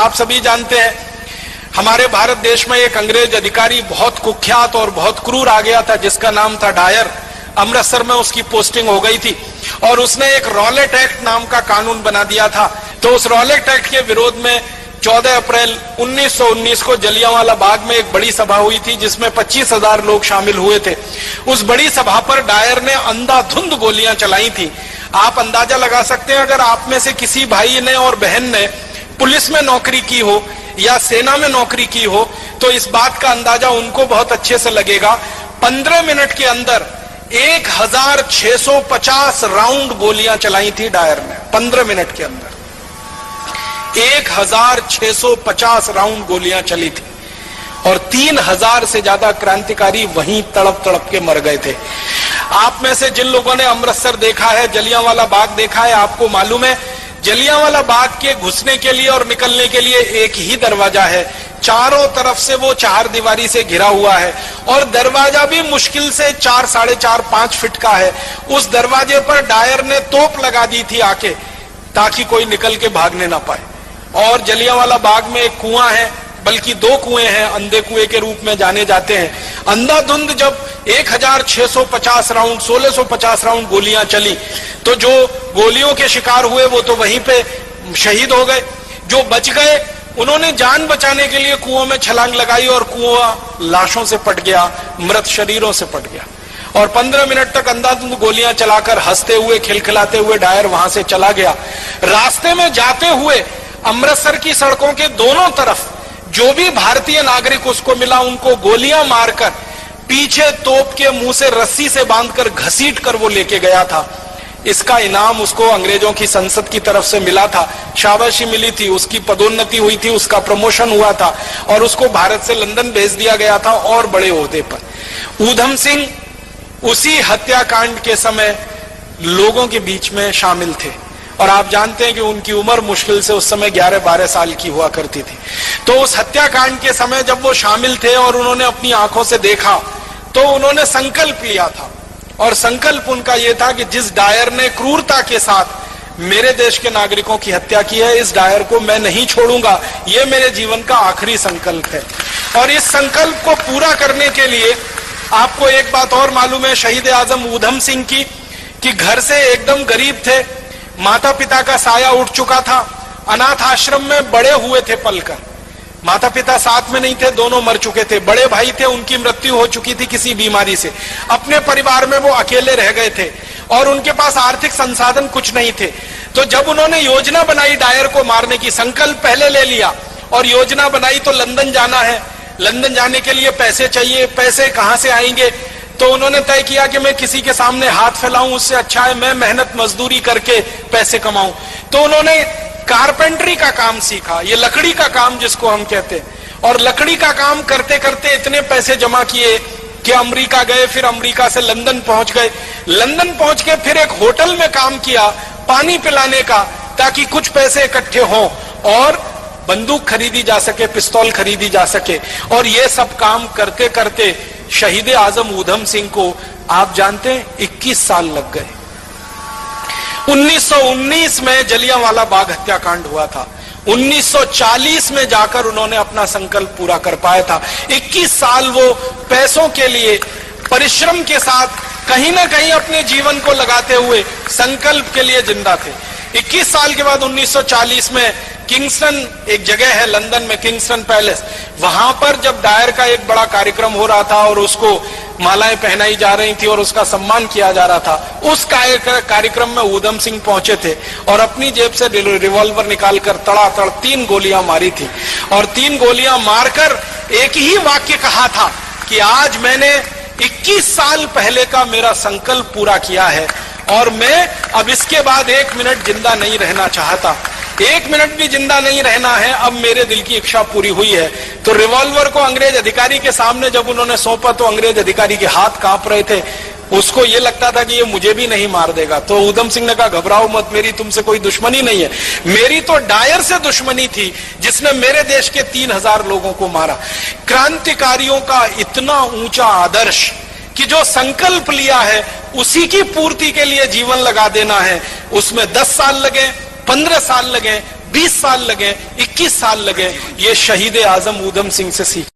आप सभी जानते हैं हमारे भारत देश में एक अंग्रेज अधिकारी बहुत कुख्यात और बहुत क्रूर आ गया था जिसका नाम था डायर। अमृतसर में उसकी पोस्टिंग हो गई थी और उसने एक रॉलेट एक्ट नाम का कानून बना दिया था। तो उस रॉलेट एक्ट के विरोध में 14 अप्रैल 1919 को जलियांवाला बाग में एक बड़ी सभा हुई थी जिसमें 25,000 लोग शामिल हुए थे। उस बड़ी सभा पर डायर ने अंधाधुंध गोलियां चलाई थी। आप अंदाजा लगा सकते हैं अगर आप में से किसी भाई ने और बहन ने पुलिस में नौकरी की हो या सेना में नौकरी की हो तो इस बात का अंदाजा उनको बहुत अच्छे से लगेगा। 15 मिनट के अंदर 1650 राउंड गोलियां चलाई थी डायर ने। 15 मिनट के अंदर 1650 राउंड गोलियां चली थी और 3000 से ज्यादा क्रांतिकारी वहीं तड़प तड़प के मर गए थे। आप में से जिन लोगों ने अमृतसर देखा है, जलियांवाला बाग देखा है, आपको मालूम है जलियांवाला बाग के घुसने के लिए और निकलने के लिए एक ही दरवाजा है। चारों तरफ से वो 4 दीवारी से घिरा हुआ है और दरवाजा भी मुश्किल से 4, 4.5, 5 फीट का है। उस दरवाजे पर डायर ने तोप लगा दी थी आके ताकि कोई निकल के भागने ना पाए। और जलियांवाला बाग में एक कुआं है, बल्कि 2 कुएं हैं, अंधे कुएं के रूप में जाने जाते हैं। अंधाधुंध जब 1650 राउंड 1650 राउंड गोलियां चली तो जो गोलियों के शिकार हुए वो तो वहीं पे शहीद हो गए। जो बच गए उन्होंने जान बचाने के लिए कुओं में छलांग लगाई और कुआं लाशों से पट गया, मृत शरीरों से पट गया। और 15 मिनट तक अंधाधुंध गोलियां चलाकर हंसते हुए खिलखिलाते हुए डायर वहां से चला गया। रास्ते में जाते हुए अमृतसर की सड़कों के दोनों तरफ जो भी भारतीय नागरिक उसको मिला उनको गोलियां मारकर पीछे तोप के मुंह से रस्सी से बांधकर घसीट कर वो लेके गया था। इसका इनाम उसको अंग्रेजों की संसद की तरफ से मिला था, शाबाशी मिली थी, उसकी पदोन्नति हुई थी, उसका प्रमोशन हुआ था और उसको भारत से लंदन भेज दिया गया था और बड़े ओहदे पर। ऊधम सिंह उसी हत्याकांड के समय लोगों के बीच में शामिल थे और आप जानते हैं कि उनकी उम्र मुश्किल से उस समय 11-12 साल की हुआ करती थी। तो उस हत्याकांड के समय जब वो शामिल थे और उन्होंने अपनी आंखों से देखा तो उन्होंने संकल्प लिया था और संकल्प उनका यह था कि जिस डायर ने क्रूरता के साथ मेरे देश के नागरिकों की हत्या की है, इस डायर को मैं नहीं छोड़ूंगा। यह मेरे जीवन का आखिरी संकल्प है। और इस संकल्प को पूरा करने के लिए आपको एक बात और मालूम है शहीद आजम ऊधम सिंह की, कि घर से एकदम गरीब थे, माता पिता का साया उठ चुका था, अनाथ आश्रम में बड़े हुए थे पलकर। माता पिता साथ में नहीं थे, दोनों मर चुके थे। बड़े भाई थे, उनकी मृत्यु हो चुकी थी किसी बीमारी से। अपने परिवार में वो अकेले रह गए थे और उनके पास आर्थिक संसाधन कुछ नहीं थे। तो जब उन्होंने योजना बनाई डायर को मारने की, संकल्प पहले ले लिया और योजना बनाई तो लंदन जाना है, लंदन जाने के लिए पैसे चाहिए, पैसे कहां से आएंगे? तो उन्होंने तय किया कि मैं किसी के सामने हाथ फैलाऊं उससे अच्छा है मैं मेहनत मजदूरी करके पैसे कमाऊं। तो उन्होंने कारपेंटरी का काम सीखा, ये लकड़ी का काम जिसको हम कहते हैं, और लकड़ी का काम करते करते इतने पैसे जमा किए कि अमेरिका गए, फिर अमेरिका से लंदन पहुंच गए। लंदन पहुंच के फिर एक होटल में काम किया पानी पिलाने का, ताकि कुछ पैसे इकट्ठे हों और बंदूक खरीदी जा सके, पिस्तौल खरीदी जा सके। और ये सब काम करते करते शहीद आजम ऊधम सिंह को आप जानते हैं 21 साल लग गए। 1919 में जलियांवाला बाग हत्याकांड हुआ था, 1940 में जाकर उन्होंने अपना संकल्प पूरा कर पाया था। 21 साल वो पैसों के लिए परिश्रम के साथ कहीं ना कहीं अपने जीवन को लगाते हुए संकल्प के लिए जिंदा थे। 21 साल के बाद 1940 में किंगस्टन एक जगह है लंदन में, किंगस्टन पैलेस, वहां पर जब डायर का एक बड़ा कार्यक्रम हो रहा था और उसको मालाएं पहनाई जा रही थी और उसका सम्मान किया जा रहा था, उस कार्यक्रम में ऊधम सिंह पहुंचे थे और अपनी जेब से रिवॉल्वर निकालकर तड़ातड़ 3 गोलियां मारी थी। और 3 गोलियां मारकर एक ही वाक्य कहा था कि आज मैंने 21 साल पहले का मेरा संकल्प पूरा किया है और मैं अब इसके बाद 1 मिनट जिंदा नहीं रहना चाहता, 1 मिनट भी जिंदा नहीं रहना है, अब मेरे दिल की इच्छा पूरी हुई है। तो रिवॉल्वर को अंग्रेज अधिकारी के सामने जब उन्होंने सौंपा तो अंग्रेज अधिकारी के हाथ कांप रहे थे, उसको ये लगता था कि ये मुझे भी नहीं मार देगा। तो ऊधम सिंह ने कहा घबराओ मत, मेरी तुमसे कोई दुश्मनी नहीं है, मेरी तो डायर से दुश्मनी थी जिसने मेरे देश के 3000 लोगों को मारा। क्रांतिकारियों का इतना ऊंचा आदर्श कि जो संकल्प लिया है उसी की पूर्ति के लिए जीवन लगा देना है, उसमें 10 साल लगे, 15 साल लगे, 20 साल लगे, 21 साल लगे, ये शहीद आजम ऊधम सिंह से सीख।